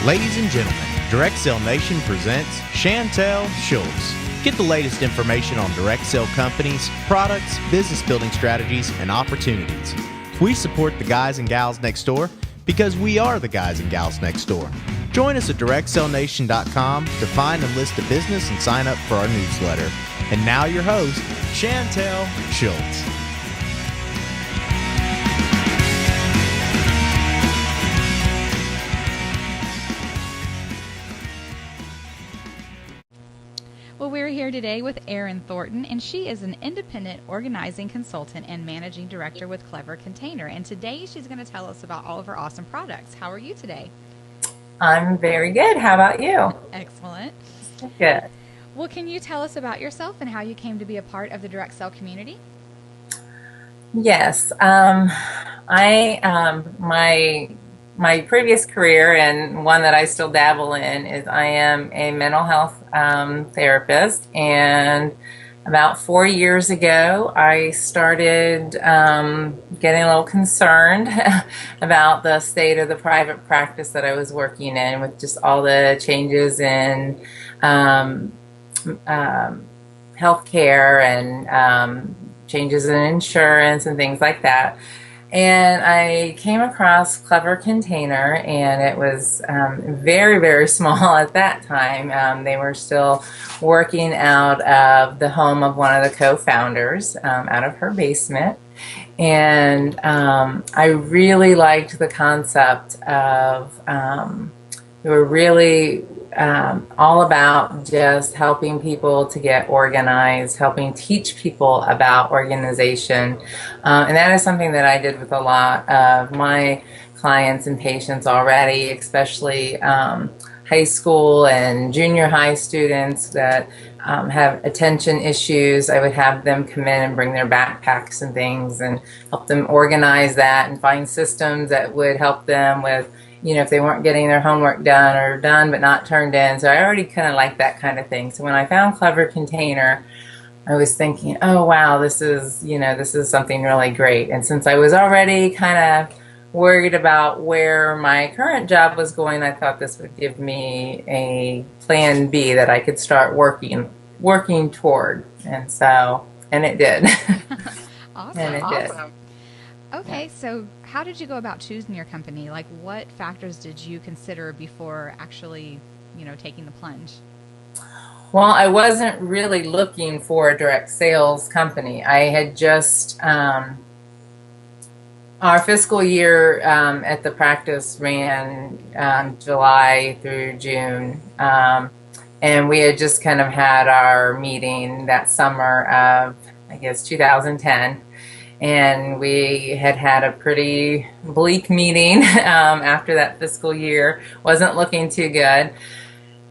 Ladies and gentlemen, Direct Sale Nation presents Chantel Schultz. Get the latest information on direct sale companies, products, business building strategies, and opportunities. We support the guys and gals next door because we are the guys and gals next door. Join us at directsalenation.com to find and list a business and sign up for our newsletter. And now your host, Chantel Schultz. Well, we're here today with Erin Thornton, and she is an independent organizing consultant and managing director with Clever Container. And today she's going to tell us about all of her awesome products. How are you today? I'm very good. How about you? Excellent. Good. Well, can you tell us about yourself and how you came to be a part of the direct sale community? Yes. My previous career, and one that I still dabble in, is I am a mental health therapist. And about 4 years ago, I started getting a little concerned about the state of the private practice that I was working in, with just all the changes in healthcare and changes in insurance and things like that. And I came across Clever Container, and it was very, very small at that time. They were still working out of the home of one of the co-founders, out of her basement. And I really liked the concept of, we were really all about just helping people to get organized, helping teach people about organization. And that is something that I did with a lot of my clients and patients already, especially high school and junior high students that have attention issues. I would have them come in and bring their backpacks and things and help them organize that and find systems that would help them with, you know, if they weren't getting their homework done or done but not turned in. So I already kind of like that kind of thing. So when I found Clever Container, I was thinking, oh wow, this is something really great. And since I was already kind of worried about where my current job was going, I thought this would give me a plan B that I could start working toward. And it did. Awesome. And it did. Okay, so how did you go about choosing your company? Like, what factors did you consider before actually, taking the plunge? Well, I wasn't really looking for a direct sales company. I had just, our fiscal year at the practice ran July through June. And we had just kind of had our meeting that summer of, I guess, 2010. And we had a pretty bleak meeting after that fiscal year. Wasn't looking too good.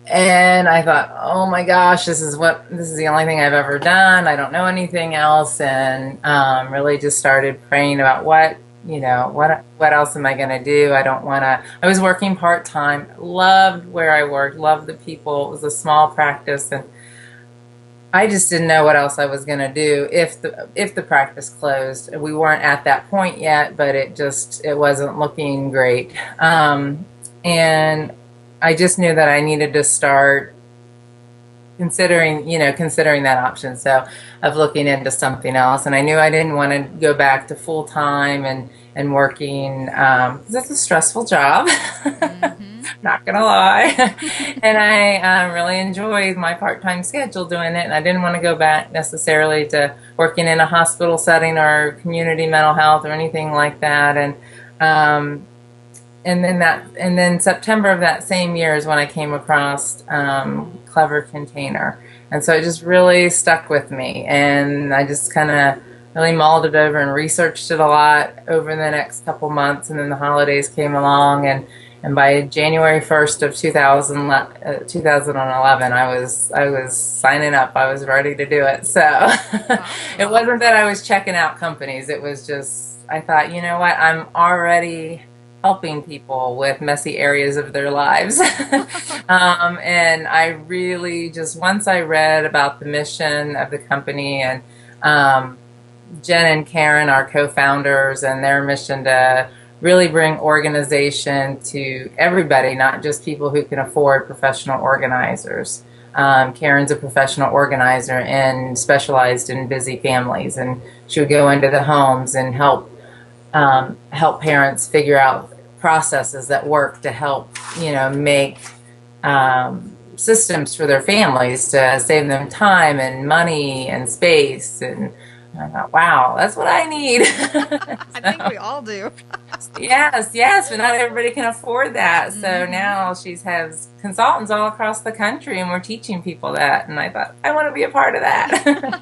And I thought, oh my gosh, this is the only thing I've ever done. I don't know anything else. And really just started praying about what else am I going to do? I was working part-time, loved where I worked, loved the people. It was a small practice, and I just didn't know what else I was going to do if the practice closed. We weren't at that point yet, but it wasn't looking great. And I just knew that I needed to start considering that option. So of looking into something else. And I knew I didn't want to go back to full time and working, because it's a stressful job. Mm-hmm. Not gonna lie. And I really enjoyed my part-time schedule doing it, and I didn't want to go back necessarily to working in a hospital setting or community mental health or anything like that. And then September of that same year is when I came across Clever Container, and so it just really stuck with me, and I just kind of really mulled it over and researched it a lot over the next couple months. And then the holidays came along, and by January 1st of 2011, I was signing up. I was ready to do it. So it wasn't that I was checking out companies. It was just, I thought, you know what, I'm already helping people with messy areas of their lives. And I really just, once I read about the mission of the company, and Jen and Karen, our co-founders, and their mission to really bring organization to everybody, not just people who can afford professional organizers. Karen's a professional organizer and specialized in busy families, and she would go into the homes and help parents figure out processes that work to help, make systems for their families to save them time and money and space. And I thought, wow, that's what I need. I think we all do. Yes, but not everybody can afford that. So Mm-hmm. now she has consultants all across the country, and we're teaching people that. And I thought, I want to be a part of that.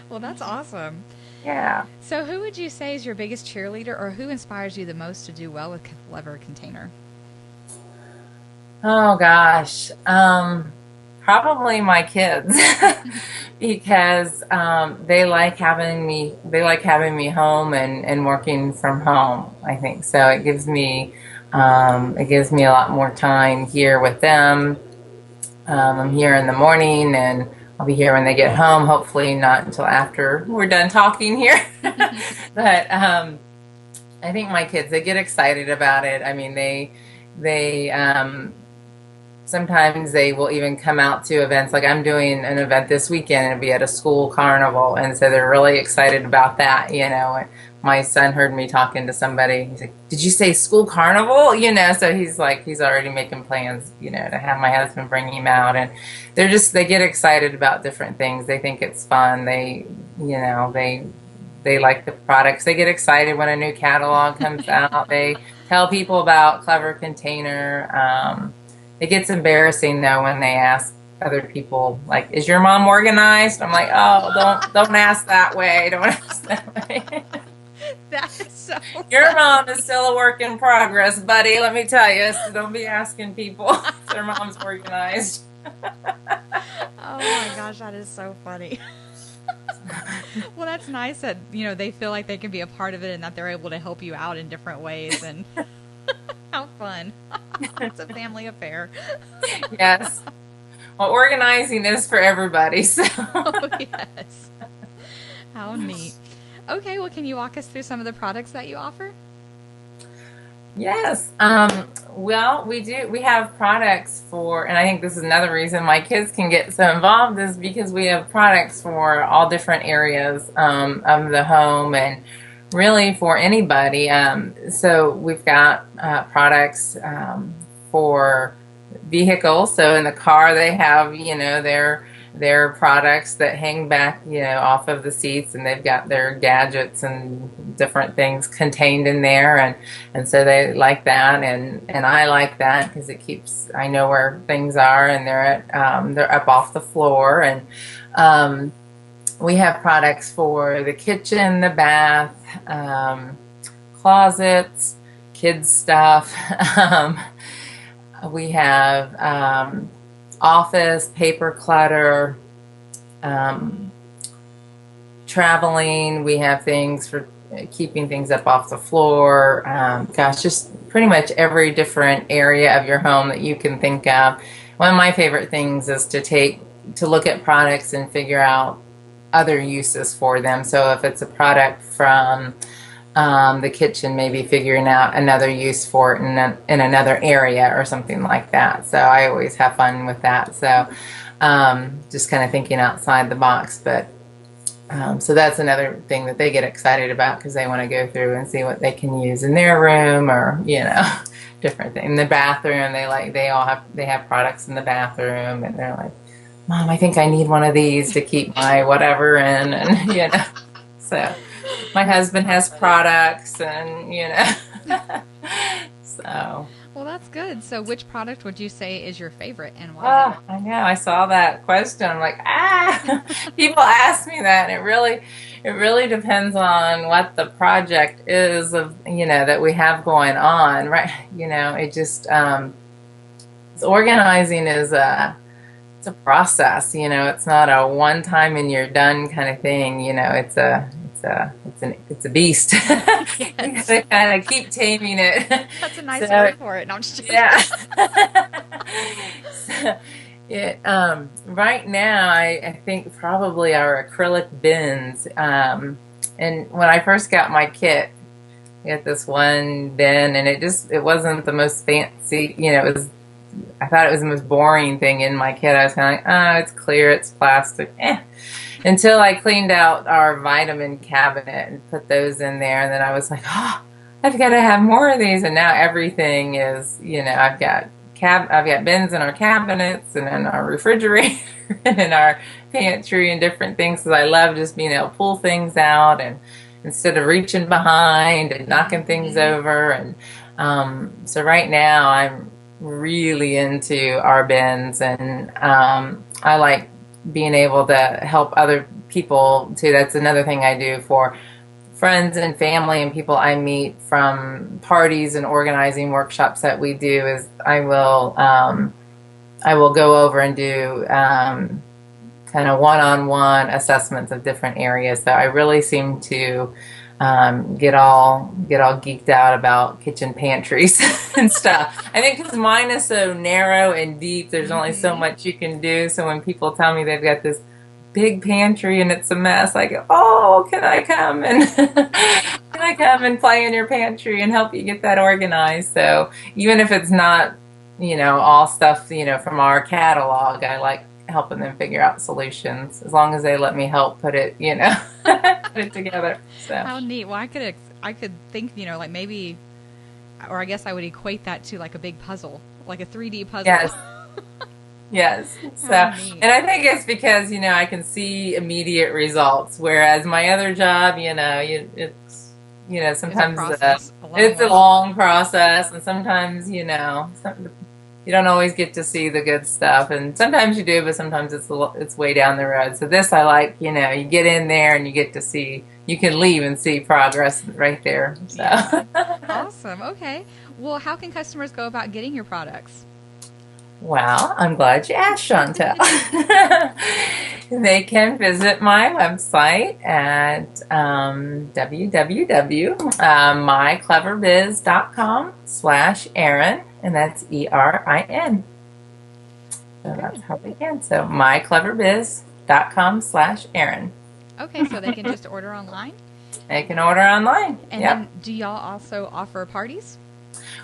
Well, that's awesome. Yeah. So who would you say is your biggest cheerleader, or who inspires you the most to do well with Clever Container? Oh gosh, probably my kids because they like having me. They like having me home and working from home. I think so. It gives me a lot more time here with them. I'm here in the morning, and I'll be here when they get home. Hopefully, not until after we're done talking here. But I think my kids, they get excited about it. I mean, they sometimes they will even come out to events. Like I'm doing an event this weekend, and it'll be at a school carnival, and so they're really excited about that. My son heard me talking to somebody. He's like, "Did you say school carnival?" So he's like, he's already making plans, to have my husband bring him out, and they get excited about different things. They think it's fun. They like the products. They get excited when a new catalog comes out. They tell people about Clever Container. It gets embarrassing though when they ask other people, like, "Is your mom organized?" I'm like, "Oh, don't ask that way. Don't ask that way." That is so Your funny. mom is still a work in progress, buddy. Let me tell you. So don't be asking people if their mom's organized. Oh my gosh, that is so funny. Well, that's nice that, they feel like they can be a part of it and that they're able to help you out in different ways, and how fun. It's a family affair. Yes. Well, organizing is for everybody. So. Oh, yes. How neat. Okay, well, can you walk us through some of the products that you offer? Yes. Well, we do. We have products for, and I think this is another reason my kids can get so involved is because we have products for all different areas of the home and really for anybody. So we've got products for vehicles. So in the car, they have, their products that hang back, off of the seats, and they've got their gadgets and different things contained in there, and so they like that, and I like that because I know where things are, and they're up off the floor, and we have products for the kitchen, the bath, closets, kids stuff. We have office, paper clutter, traveling. We have things for keeping things up off the floor. Just pretty much every different area of your home that you can think of. One of my favorite things is to look at products and figure out other uses for them. So if it's a product from the kitchen, maybe figuring out another use for it in another area or something like that. So I always have fun with that. So just kind of thinking outside the box. But so that's another thing that they get excited about because they want to go through and see what they can use in their room or different things. In the bathroom, they have products in the bathroom, and they're like, "Mom, I think I need one of these to keep my whatever in," and so. My husband has products, and so. Well, that's good. So which product would you say is your favorite, and why? Oh, I know. I saw that question. I'm like, people ask me that, and it really depends on what the project is that we have going on, right? It just organizing is it's a process. It's not a one time and you're done kind of thing. It's a beast. You gotta kind of keep taming it. That's a nice word for it. No, I'm just joking. Yeah. Right now, I think probably our acrylic bins. And when I first got my kit, We got this one bin, and it wasn't the most fancy, I thought it was the most boring thing in my kit. I was kind of like, oh, it's clear, it's plastic, until I cleaned out our vitamin cabinet and put those in there, and then I was like, oh, I've got to have more of these. And now everything is, I've got bins in our cabinets and in our refrigerator and in our pantry and different things, because I love just being able to pull things out and instead of reaching behind and knocking things over. And so right now I'm really into our bins, and I like being able to help other people too. That's another thing I do for friends and family and people I meet from parties and organizing workshops that we do, is I will go over and do kind of one-on-one assessments of different areas. So I really seem to get all geeked out about kitchen pantries and stuff. I think because mine is so narrow and deep, there's only so much you can do. So when people tell me they've got this big pantry and it's a mess, I go, oh, can I come and play in your pantry and help you get that organized? So even if it's not, all stuff, from our catalog, I like helping them figure out solutions, as long as they let me help put it, put it together. So how neat. Well, I could think, like maybe, or I guess I would equate that to like a big puzzle, like a 3D puzzle. Yes. Yes. So, and I think it's because, I can see immediate results, whereas my other job, sometimes it's a long process, and sometimes, you don't always get to see the good stuff, and sometimes you do, but sometimes it's way down the road. So this, I like, you get in there and you get to see, you can leave and see progress right there. So. Awesome. Okay. Well, how can customers go about getting your products? Well, I'm glad you asked, Chantel. They can visit my website at www.mycleverbiz.com/Erin, and that's ERIN. So that's how they can. So mycleverbiz.com/Erin. Okay, so they can just order online? They can order online. And then do y'all also offer parties?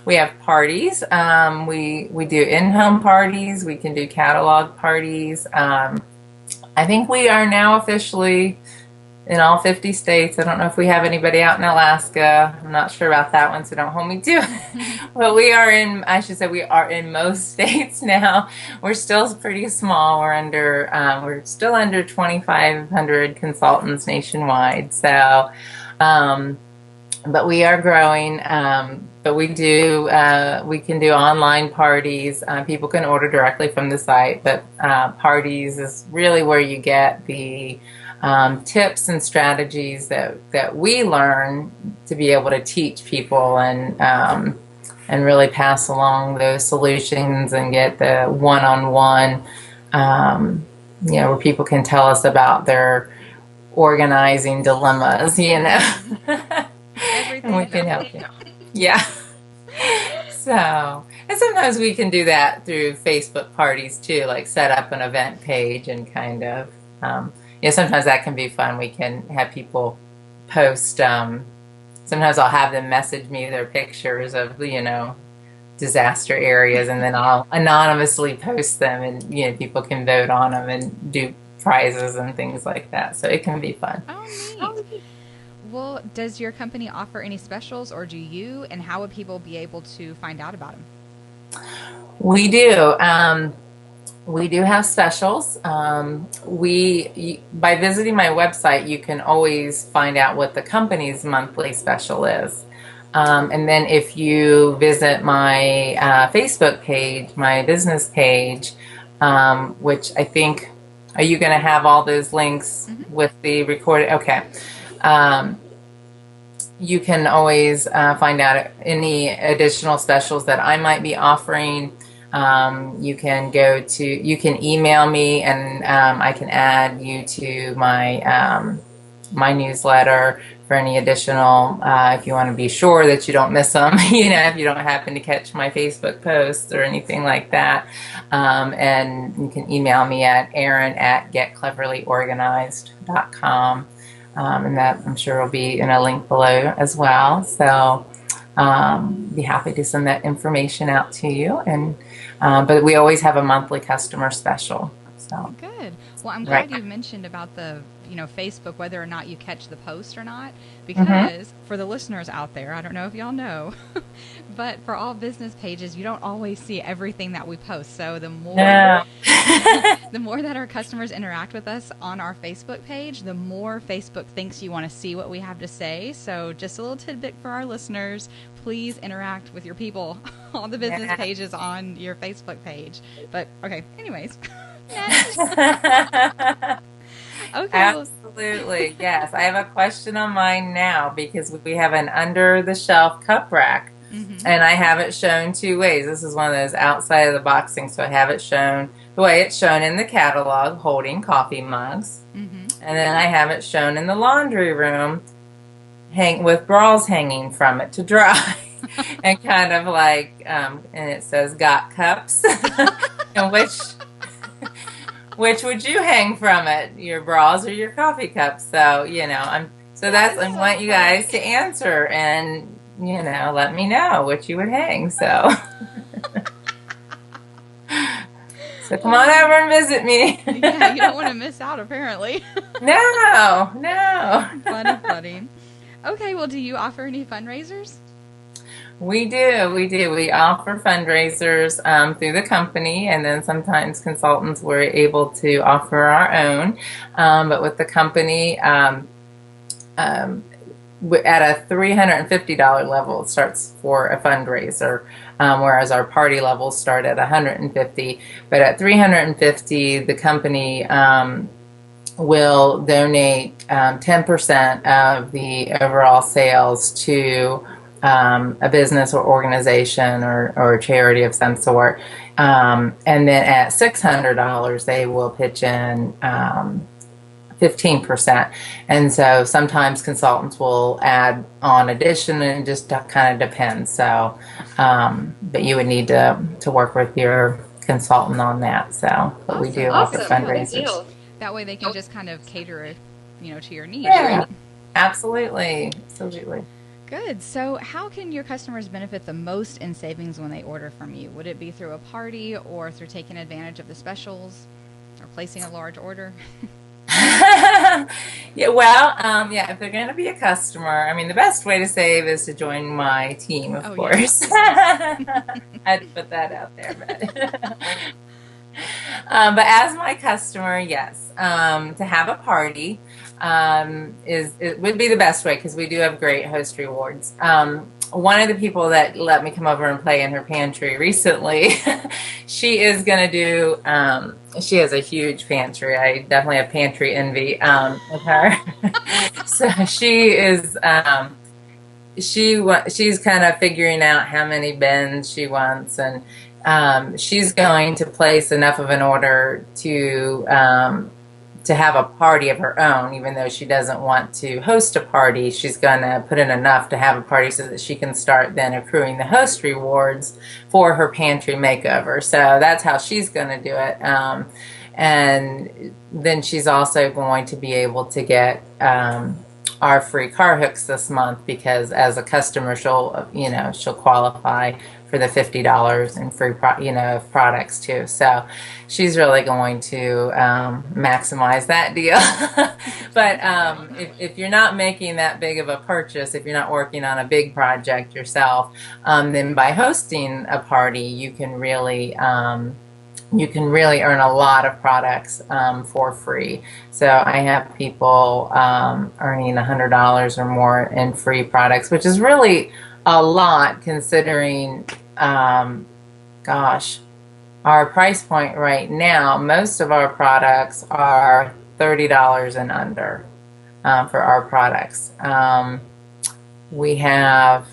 We have parties. We do in-home parties. We can do catalog parties. I think we are now officially in all 50 states. I don't know if we have anybody out in Alaska. I'm not sure about that one, so don't hold me to it. But we are in most states now. We're still pretty small. We're still under 2,500 consultants nationwide. So, but we are growing. But we can do online parties. People can order directly from the site, but parties is really where you get the tips and strategies that we learn to be able to teach people and really pass along those solutions and get the one-on-one, where people can tell us about their organizing dilemmas, Everything. And we can help you. Yeah. So, and sometimes we can do that through Facebook parties too, like set up an event page and kind of, sometimes that can be fun. We can have people post, sometimes I'll have them message me their pictures of, disaster areas, and then I'll anonymously post them, and, people can vote on them and do prizes and things like that. So it can be fun. Oh, neat. Well, does your company offer any specials, or do you? And how would people be able to find out about them? We do. We do have specials. By visiting my website, you can always find out what the company's monthly special is. And then if you visit my Facebook page, my business page, which I think, are you going to have all those links with the recorded? Okay. You can always find out any additional specials that I might be offering. You can email me, and I can add you to my my newsletter for any additional, if you want to be sure that you don't miss them, if you don't happen to catch my Facebook posts or anything like that. And you can email me at Erin@getcleverlyorganized.com. and that I'm sure will be in a link below as well. So be happy to send that information out to you. And but we always have a monthly customer special. So Good. Well, I'm right. glad you mentioned about the, Facebook, whether or not you catch the post or not, Mm-hmm. because for the listeners out there, I don't know if y'all know, but for all business pages, you don't always see everything that we post. So the more No. the more that our customers interact with us on our Facebook page, the more Facebook thinks you want to see what we have to say. So just a little tidbit for our listeners, please interact with your people on the business Yeah. pages on your Facebook page. But okay, anyways. Next. Okay. Absolutely. Yes. I have a question on mine now because we have an under the shelf cup rack Mm-hmm. and I have it shown two ways. This is one of those outside of the box things. So I have it shown the way it's shown in the catalog, holding coffee mugs. Mm-hmm. And then I have it shown in the laundry room with bras hanging from it to dry. And kind of like, and it says got cups. And which would you hang from it, your bras or your coffee cups? So I want you guys to answer and let me know what you would hang. So so come on over and visit me. Yeah, you don't want to miss out, apparently. No. Funny. Okay, well, do you offer any fundraisers? We do. We offer fundraisers through the company, and then sometimes consultants were able to offer our own. But with the company, at a $350 level, it starts for a fundraiser, whereas our party levels start at $150. But at $350, the company will donate 10% of the overall sales to a business or organization or a charity of some sort. And then at $600, they will pitch in 15%. And so sometimes consultants will add on addition, and it just kind of depends. So, but you would need to work with your consultant on that. So, but we do offer fundraisers. That way they can just kind of cater, to your needs. Yeah, Right? absolutely. Good. So how can your customers benefit the most in savings when they order from you? Would it be through a party or through taking advantage of the specials or placing a large order? If they're going to be a customer, the best way to save is to join my team, of course. Yeah. I had to put that out there. But as my customer, yes, to have a party it would be the best way because we do have great host rewards. One of the people that let me come over and play in her pantry recently, she is going to do, she has a huge pantry. I definitely have pantry envy with her. So she is, she's kind of figuring out how many bins she wants, and she's going to place enough of an order to have a party of her own. Even though she doesn't want to host a party, she's going to put in enough to have a party so that she can start then accruing the host rewards for her pantry makeover. So that's how she's going to do it. And then she's also going to be able to get our free car hooks this month, because as a customer she'll qualify for the $50 in free products too. So she's really going to maximize that deal. But if you're not making that big of a purchase, if you're not working on a big project yourself, then by hosting a party you can really earn a lot of products for free. So I have people earning $100 or more in free products, which is really a lot considering, our price point right now. Most of our products are $30 and under for our products. We have,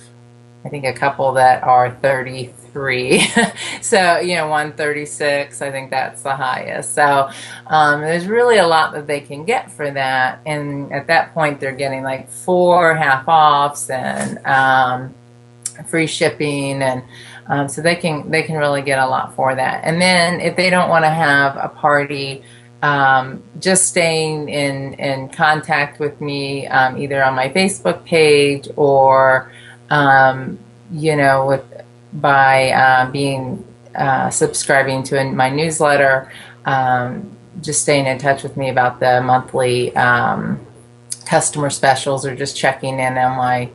I think, a couple that are 33. So, 136, I think that's the highest. So there's really a lot that they can get for that. And at that point, they're getting like 4 half-offs and free shipping. And so they can really get a lot for that. And then if they don't want to have a party just staying in contact with me, either on my Facebook page or, with by being subscribing to my newsletter, just staying in touch with me about the monthly customer specials, or just checking in on my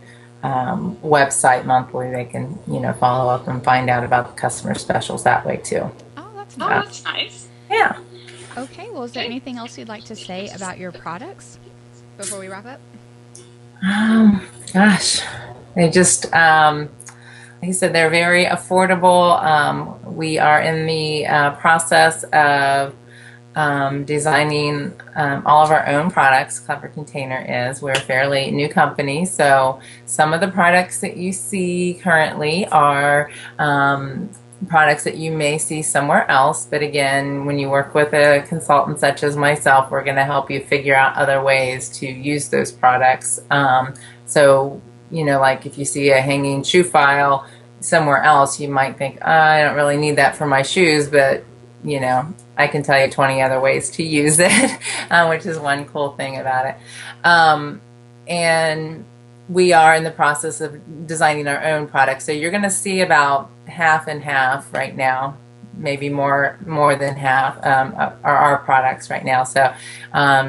website monthly. They can, follow up and find out about the customer specials that way too. Oh, that's Oh, nice. that's nice. Yeah. Okay, well, is there anything else you'd like to say about your products before we wrap up? Gosh, they just, like I said, they're very affordable. We are in the process of designing all of our own products. Clever Container is. We're a fairly new company, so some of the products that you see currently are products that you may see somewhere else. But again, when you work with a consultant such as myself, we're going to help you figure out other ways to use those products. So, like if you see a hanging shoe file somewhere else, you might think, oh, I don't really need that for my shoes, but I can tell you 20 other ways to use it, which is one cool thing about it. And we are in the process of designing our own products. So you're going to see about half and half right now, maybe more than half are our products right now. So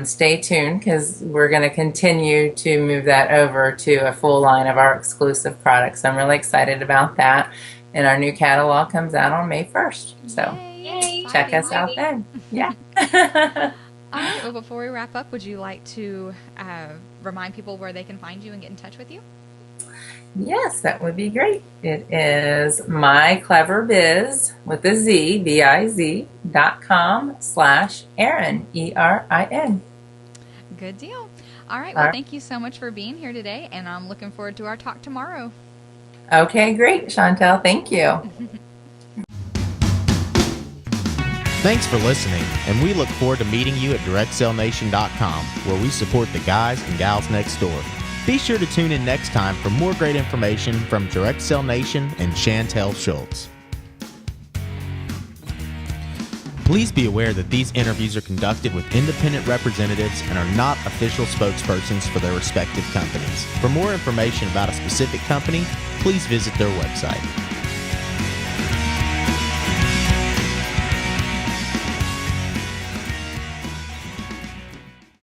stay tuned, because we're going to continue to move that over to a full line of our exclusive products. I'm really excited about that. And our new catalog comes out on May 1st. So Yay, check us out exciting. then. Yeah. All right, well, before we wrap up, would you like to remind people where they can find you and get in touch with you? Yes, that would be great. It is mycleverbiz with a Z, biz.com/Erin, ERIN. Good deal. All right, well, thank you so much for being here today, and I'm looking forward to our talk tomorrow. Okay, great, Chantel. Thank you. Thanks for listening, and we look forward to meeting you at DirectSellNation.com, where we support the guys and gals next door. Be sure to tune in next time for more great information from Direct Sell Nation and Chantel Schultz. Please be aware that these interviews are conducted with independent representatives and are not official spokespersons for their respective companies. For more information about a specific company, please visit their website.